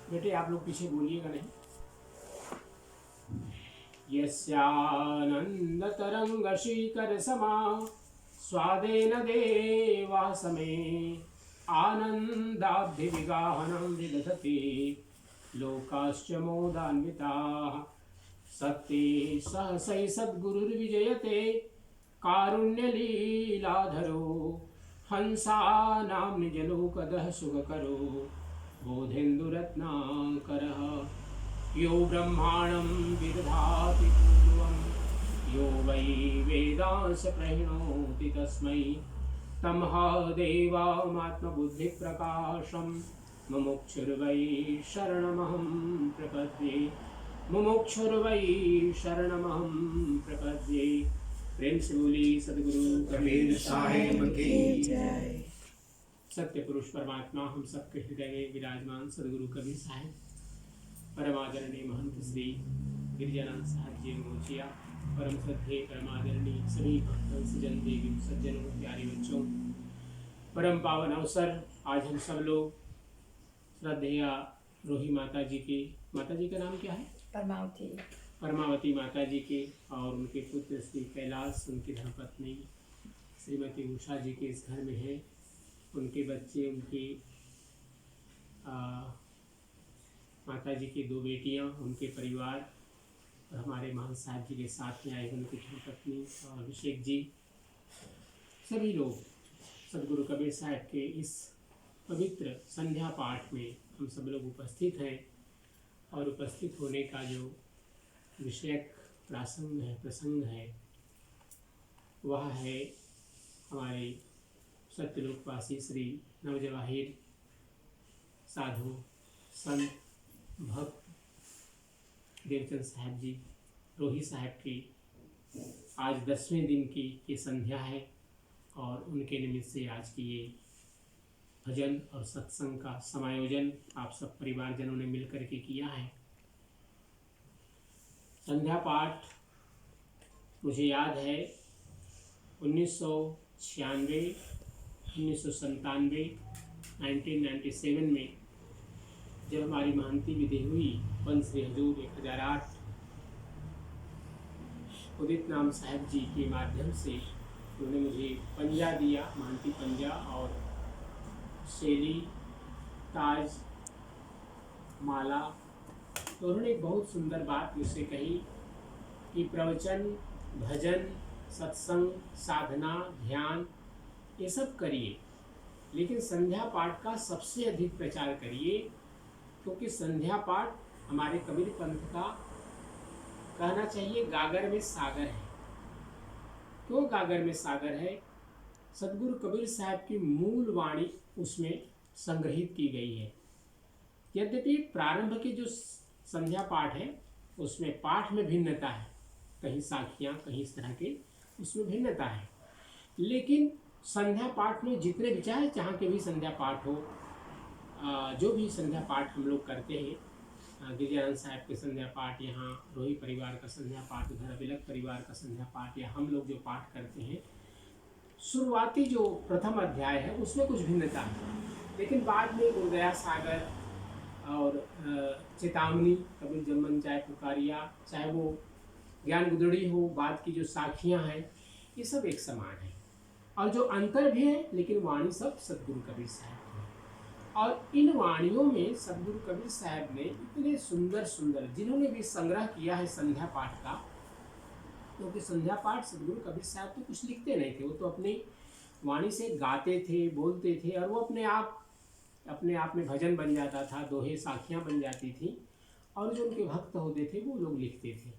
बेटे आप लोग पीछे बोलिएगा नहीं। यस्यानन्दतरङ्गशीकरसमा स्वादेन देवा समे आनन्दाब्धिविगाहनं विदधति लोकाश्च मोदान्विताः। सत्ये सहसै सद्गुरुर्विजयते कारुण्यलीलाधरो हंसानां निजलोकदः सुखकरो बोधेन्दुरत्नाकरः। यो ब्रह्माणं विदधाति पूर्वं यो वै वेदांश प्रणोति तस्मै तमः देवामात्मबुद्धिप्रकाशं मुमुक्षुर्वै शरणमहं प्रपद्ये मुमुक्षुर्वै शरणमहं प्रपद्ये। प्रेम से बोली सद्गुरु कबीर साहिब की जय। सत्य पुरुष परमात्मा हम सबके हृदय में विराजमान सद्गुरु कबीर साहिब परम आदरणीय महंत श्री गिरिजानंद साहब जी मोचिया, परम श्रद्धेय परमादरणीय सभी भक्तजन देवी सज्जनों प्यारे बच्चों, परम पावन अवसर आज हम सब लोग श्रद्धेय रोही माता जी का नाम क्या है? परमावती माता जी के और उनके पुत्र श्री कैलाश, उनकी धर्मपत्नी श्रीमती उषा जी के इस घर में है। उनके बच्चे, उनकी माता जी की 2 बेटियां, उनके परिवार और हमारे महंत साहब जी के साथ में आए उनकी धर्मपत्नी और अभिषेक जी, सभी लोग सद्गुरु कबीर साहब के इस पवित्र संध्या पाठ में हम सब लोग उपस्थित हैं। और उपस्थित होने का जो विषयक प्रसंग है वह है हमारे सत्यलोकवासी श्री नवजवाहिर साधु संत भक्त देवचंद साहब जी रोही साहब की आज 10वें दिन की ये संध्या है। और उनके निमित्त से आज की ये भजन और सत्संग का समायोजन आप सब परिवारजनों ने मिलकर के किया है। संध्या पाठ मुझे याद है 1996, 1997, 1997 में जब हमारी महंती विधि हुई पंच श्री हजूर 1008 उदित नाम साहब जी के माध्यम से उन्होंने मुझे पंजा दिया, महंती पंजा और शैली ताज माला। तो उन्होंने एक बहुत सुंदर बात मुझसे कही कि प्रवचन, भजन, सत्संग, साधना, ध्यान ये सब करिए, लेकिन संध्या पाठ का सबसे अधिक प्रचार करिए, क्योंकि संध्या पाठ हमारे कबीर पंथ का कहना चाहिए गागर में सागर है। क्यों गागर में सागर है? सद्गुरु कबीर साहब की मूल वाणी उसमें संग्रहित की गई है। यद्यपि प्रारंभ की जो संध्या पाठ है उसमें पाठ में भिन्नता है, कहीं साखियाँ, कहीं इस तरह के उसमें भिन्नता है, लेकिन संध्या पाठ में जितने भी जहाँ के भी संध्या पाठ हो, जो भी संध्या पाठ हम लोग करते हैं, गिरिजानंद साहब के संध्या पाठ, यहाँ रोही परिवार का संध्या पाठ, उधर अभिलक परिवार का संध्या पाठ, या हम लोग जो पाठ करते हैं, शुरुआती जो प्रथम अध्याय है उसमें कुछ भिन्नता है, लेकिन बाद में गुरुदया सागर और चेतावनी, कबीर जम्मन चाहे पुकारिया, चाहे वो ज्ञान गुदड़ी हो, बाद की जो साखियाँ हैं, ये सब एक समान है। और जो अंतर भी है, लेकिन वाणी सब सद्गुरु कबीर साहब है। और इन वाणियों में सद्गुरु कबीर साहब ने इतने सुंदर सुंदर, जिन्होंने भी संग्रह किया है संध्या पाठ का, क्योंकि संध्या पाठ सद्गुरु कबीर साहब तो कुछ लिखते नहीं थे, वो तो अपनी वाणी से गाते थे, बोलते थे, और वो अपने आप में भजन बन जाता था, दोहे साखियाँ बन जाती थी, और जो उनके भक्त होते थे वो लोग लिखते थे।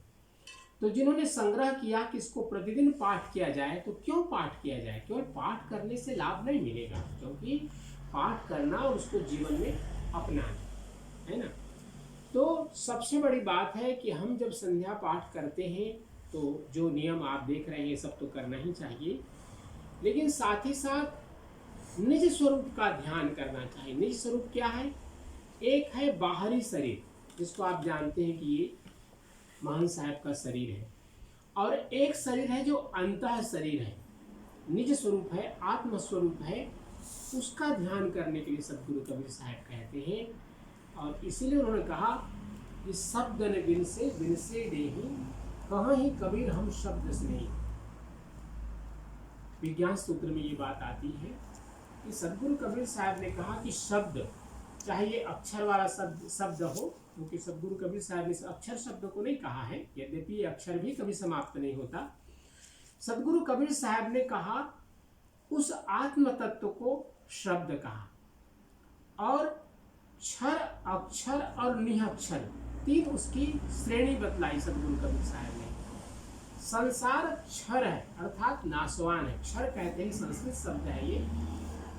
तो जिन्होंने संग्रह किया कि इसको प्रतिदिन पाठ किया जाए, तो क्यों पाठ किया जाए? केवल पाठ करने से लाभ नहीं मिलेगा, क्योंकि पाठ करना और उसको जीवन में अपनाना है ना। तो सबसे बड़ी बात है कि हम जब संध्या पाठ करते हैं तो जो नियम आप देख रहे हैं सब तो करना ही चाहिए, लेकिन साथ ही साथ निज स्वरूप का ध्यान करना चाहिए। निज स्वरूप क्या है? एक है बाहरी शरीर, जिसको आप जानते हैं कि ये महंत साहब का शरीर है, और एक शरीर है जो अंतः शरीर है, निज स्वरूप है, आत्म स्वरूप है। उसका ध्यान करने के लिए सद्गुरु कबीर साहब कहते हैं और इसीलिए उन्होंने कहा कि शब्द न बिन से डेही, कहाँ ही कबीर हम शब्द से नहीं। विज्ञान सूत्र में ये बात आती है कि सदगुरु कबीर साहब ने कहा कि शब्द, चाहे ये अक्षर वाला शब्द हो, क्योंकि सदगुरु कबीर साहब ने अक्षर शब्द को नहीं कहा है, यद्यपि ये अक्षर भी कभी समाप्त नहीं होता। सदगुरु कबीर साहब ने कहा उस आत्म तत्व को शब्द कहा, और क्षर, अक्षर और निरक्षर, तीन उसकी श्रेणी बतलाई सदगुरु कबीर साहब ने। संसार क्षर है अर्थात नाशवान है। क्षर कहते हैं, संस्कृत शब्द है ये।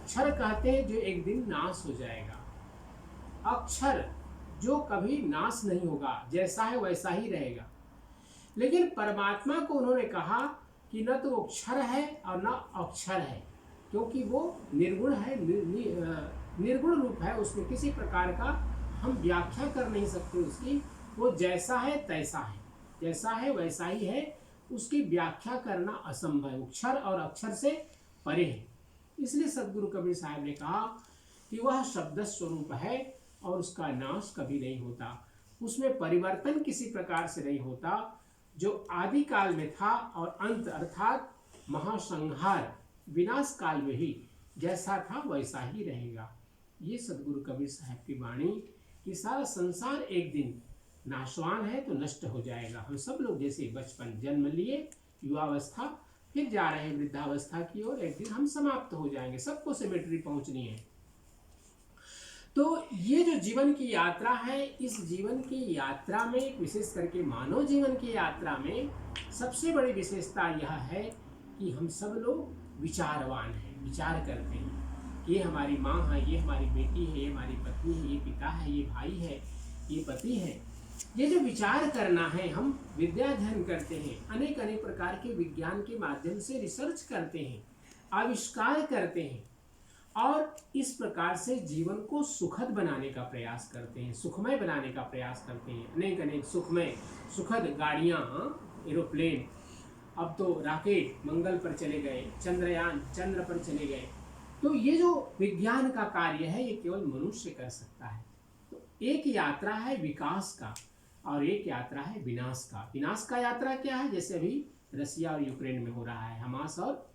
क्षर कहते हैं जो एक दिन नाश हो जाएगा। अक्षर जो कभी नाश नहीं होगा, जैसा है वैसा ही रहेगा। लेकिन परमात्मा को उन्होंने कहा कि न तो वो क्षर है और न अक्षर है, क्योंकि वो निर्गुण है, निर्गुण रूप है। उसमें किसी प्रकार का हम व्याख्या कर नहीं सकते उसकी। वो जैसा है तैसा है, जैसा है वैसा ही है, उसकी व्याख्या करना असंभव है। क्षर और अक्षर से परे है। इसलिए सदगुरु कबीर साहब ने कहा कि वह शब्द स्वरूप है और उसका नाश कभी नहीं होता, उसमें परिवर्तन किसी प्रकार से नहीं होता। जो आदि काल में था और अंत अर्थात महासंहार विनाश काल में ही जैसा था वैसा ही रहेगा। ये सदगुरु कबीर साहब की वाणी कि सारा संसार एक दिन नाशवान है तो नष्ट हो जाएगा। हम सब लोग जैसे बचपन जन्म लिए, युवावस्था, फिर जा रहे हैं वृद्धावस्था की ओर, एक दिन हम समाप्त हो जाएंगे, सबको सिमेट्री पहुंचनी है। तो ये जो जीवन की यात्रा है, इस जीवन की यात्रा में विशेष करके मानव जीवन की यात्रा में सबसे बड़ी विशेषता यह है कि हम सब लोग विचारवान हैं, विचार करते हैं। ये हमारी माँ है, ये हमारी बेटी है, ये हमारी पत्नी है, ये पिता है, ये भाई है, ये पति है। ये जो विचार करना है, हम विद्या अध्ययन करते हैं, अनेक अनेक प्रकार के विज्ञान के माध्यम से रिसर्च करते हैं, आविष्कार करते हैं, और इस प्रकार से जीवन को सुखद बनाने का प्रयास करते हैं, सुखमय बनाने का प्रयास करते हैं। अनेक अनेक सुखमय सुखद गाड़ियाँ, एरोप्लेन, अब तो रॉकेट मंगल पर चले गए, चंद्रयान चंद्र पर चले गए। तो ये जो विज्ञान का कार्य है ये केवल मनुष्य कर सकता है। तो एक यात्रा है विकास का और एक यात्रा है विनाश का। विनाश का यात्रा क्या है? जैसे अभी रसिया और यूक्रेन में हो रहा है, हमास और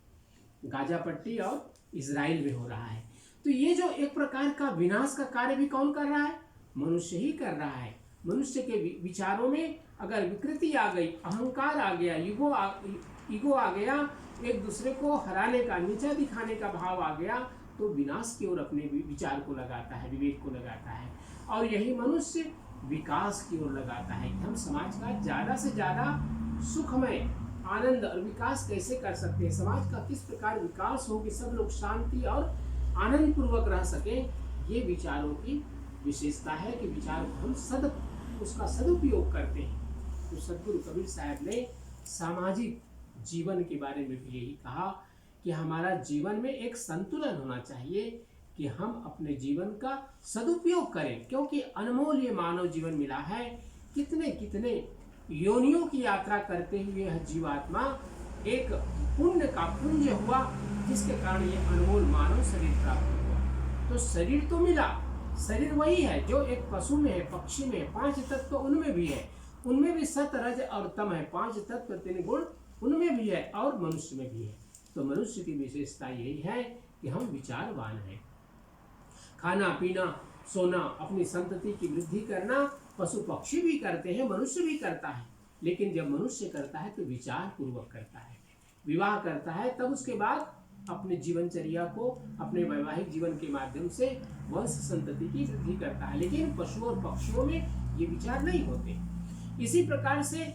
गाजा पट्टी और इजराइल में हो रहा है। तो ये जो एक प्रकार का विनाश का कार्य भी कौन कर रहा है? मनुष्य ही कर रहा है। मनुष्य के विचारों में अगर विकृति आ गई, अहंकार आ गया, ईगो आ गया, एक दूसरे को हराने का, नीचा दिखाने का भाव आ गया, तो विनाश की ओर अपने विचार को लगाता है, विवेक को लगाता है। और यही मनुष्य विकास की ओर लगाता है कि हम समाज का ज़्यादा से ज़्यादा सुखमय, आनंद और विकास कैसे कर सकते हैं, समाज का किस प्रकार विकास हो कि सब लोग शांति और आनंद पूर्वक रह सकें। ये विचारों की विशेषता है कि विचार को हम उसका सदुपयोग करते हैं। तो सदगुरु कबीर साहब ने सामाजिक जीवन के बारे में भी यही कहा कि हमारा जीवन में एक संतुलन होना चाहिए कि हम अपने जीवन का सदुपयोग करें, क्योंकि अनमोल ये मानव जीवन मिला है। कितने कितने योनियों की यात्रा करते हुए यह जीवात्मा एक पुण्य का पुंज हुआ, जिसके कारण ये अनमोल मानव शरीर प्राप्त हुआ। तो शरीर तो मिला, शरीर वही है जो एक पशु में है, पक्षी में है, 5 तत्व तो उनमें भी है, उनमें भी सत रज और तम है, 5 तत्व 3 गुण उनमें भी है और मनुष्य में भी है। तो मनुष्य की विशेषता यही है कि हम विचारवान हैं। खाना पीना सोना, अपनी संतति की वृद्धि करना पशु पक्षी भी करते हैं, मनुष्य भी करता है। लेकिन जब मनुष्य करता है तो विचार पूर्वक करता है, विवाह करता है, तब उसके बाद अपने जीवनचर्या को, अपने वैवाहिक जीवन के माध्यम से वंश संतति की वृद्धि करता है। लेकिन पशुओं और पक्षियों में ये विचार नहीं होते। इसी प्रकार से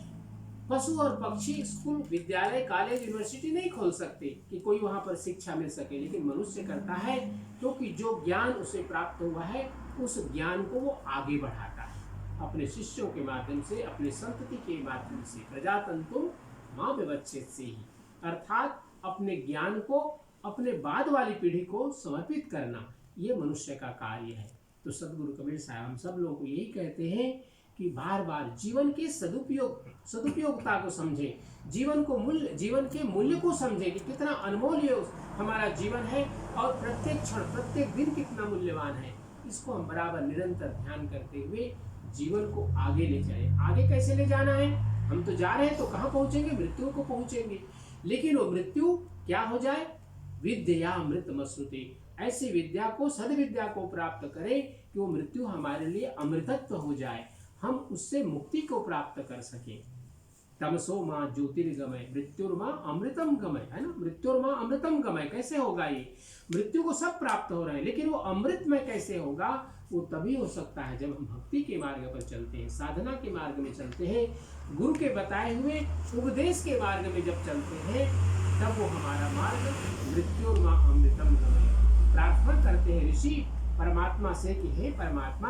पशु और पक्षी स्कूल, विद्यालय, कॉलेज, यूनिवर्सिटी नहीं खोल सकते कि कोई वहाँ पर शिक्षा मिल सके, लेकिन मनुष्य करता है, क्योंकि जो ज्ञान उसे प्राप्त हुआ है उस ज्ञान को वो आगे बढ़ाता है अपने शिष्यों के माध्यम से, अपने संतति के माध्यम से। प्रजातंतुम मां विवच्छेद से ही, अर्थात अपने ज्ञान को अपने बाद वाली पीढ़ी को समर्पित करना, ये मनुष्य का कार्य है। तो सदगुरु कबीर साहब हम सब लोगों को यही कहते हैं कि बार बार जीवन के सदुपयोगता को समझें, जीवन के मूल्य को समझें कि कितना अनमोल हमारा जीवन है और प्रत्येक क्षण प्रत्येक दिन कितना मूल्यवान है। इसको हम बराबर निरंतर ध्यान करते हुए जीवन को आगे ले जाएं। आगे कैसे ले जाना है? हम तो जा रहे हैं तो कहाँ पहुंचेंगे? मृत्यु को पहुंचेंगे। लेकिन वो मृत्यु क्या हो जाए? विद्या अमृतमश्नुते, ऐसी विद्या को, सद्विद्या को प्राप्त करें कि वो मृत्यु हमारे लिए अमृतत्व हो जाए, हम उससे मुक्ति को प्राप्त कर सकें। तमसो माँ ज्योतिर्गमय मृत्युर्मा अमृतम गमय, है ना, मृत्युर्मा अमृतम गमय। कैसे होगा ये? मृत्यु को सब प्राप्त हो रहे हैं, लेकिन वो अमृत में कैसे होगा? वो तभी हो सकता है जब हम भक्ति के मार्ग पर चलते हैं, साधना के मार्ग में चलते हैं, गुरु के बताए हुए उपदेश के मार्ग में जब चलते हैं, तब वो हमारा मार्ग मृत्युर्मा अमृतम गमय। प्रार्थना करते हैं ऋषि परमात्मा से कि हे परमात्मा,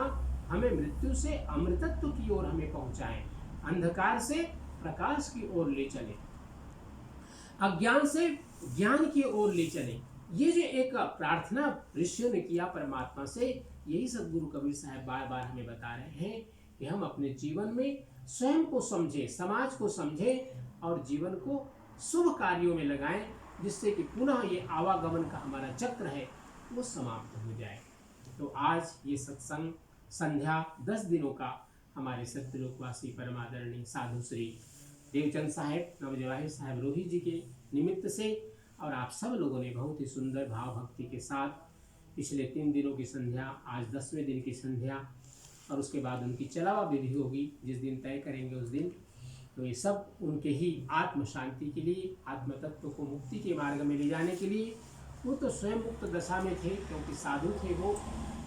हमें मृत्यु से अमृतत्व की ओर हमें पहुंचाएं, अंधकार से प्रकाश की ओर ले चले, अज्ञान से ज्ञान की ओर ले चले। ये जो एक प्रार्थना ऋषियों ने किया परमात्मा से, यही सदगुरु कबीर साहब बार बार हमें बता रहे हैं कि हम अपने जीवन में स्वयं को समझें, समाज को समझें और जीवन को शुभ कार्यों में लगाएं, जिससे कि पुनः ये आवागमन का हमारा चक्र है वो समाप्त हो जाए। तो आज ये सत्संग संध्या 10 दिनों का हमारे सत्यलोकवासी परमादरणीय साधु श्री देवचंद साहेब, नवजवाहिर साहेब रोही जी के निमित्त से, और आप सब लोगों ने बहुत ही सुंदर भाव भक्ति के साथ पिछले 3 दिनों की संध्या, आज 10वें दिन की संध्या, और उसके बाद उनकी चलावा विधि होगी जिस दिन तय करेंगे उस दिन। तो ये सब उनके ही आत्म शांति के लिए, आत्म तत्व को मुक्ति के मार्ग में ले जाने के लिए। वो तो स्वयं मुक्त दशा में थे, क्योंकि साधु थे वो।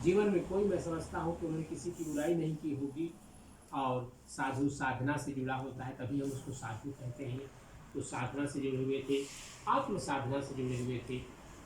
जीवन में कोई, मैं समझता हूँ कि उन्होंने किसी की बुराई नहीं की होगी, और साधु साधना से जुड़ा होता है, तभी हम उसको साधु कहते हैं। तो साधना से जुड़े हुए थे, आत्म साधना से जुड़े हुए थे।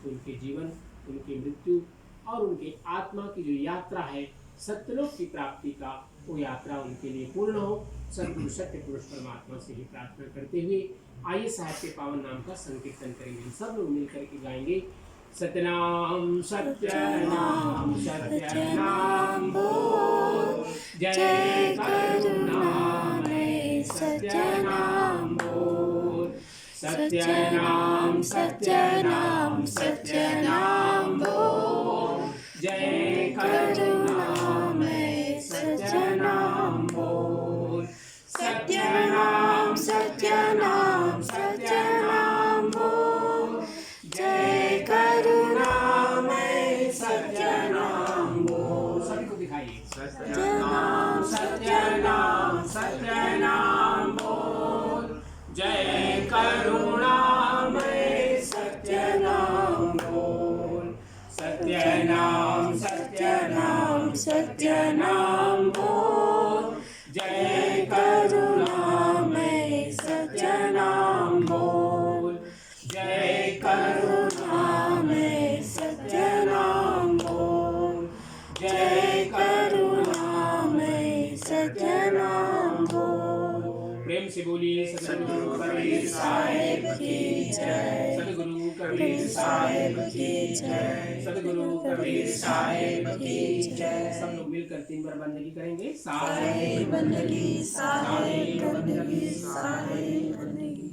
तो उनके जीवन, उनकी मृत्यु और उनके आत्मा की जो यात्रा है सत्यलोक की प्राप्ति का, वो यात्रा उनके लिए पूर्ण हो। सद्गुरु सत्य पुरुष परमात्मा से ही प्रार्थना करते हुए आइए साहब के पावन नाम का संकीर्तन करेंगे। सब लोग मिलकर के गाएंगे। सतनाम सत्यनाम सत्यनाम बोल, जय करुणामय सत्यनाम बोल, सत्यनाम सत्यनाम सत्यनाम बोल, जय करुणामय सत्यनाम बोल, सत्यनाम सत्यनाम सत्यनाम बोल, जय करुणामय सत्यनाम बोल। सभी को दिखाइए। सत्यनाम सत्यनाम सत्यनाम बोल, जय करुणामय सत्यनाम बोल, सत्यनाम सत्यनाम सत्यनाम बोल, जय करुणामय सत्यनाम बोल, जय करुणामय सत्यनाम बोल, जय करुणामय सत्यनाम बोल। प्रेम से बोलिए सद्गुरु कबीर साहिब की जय, सद्गुरु कबीर साहिब की जय, सद्गुरु कबीर साहिब की जय। सब लोग मिलकर 3 बार बंदगी करेंगे। साहिब बंदगी, साहिब बंदगी, साहिब बंदगी।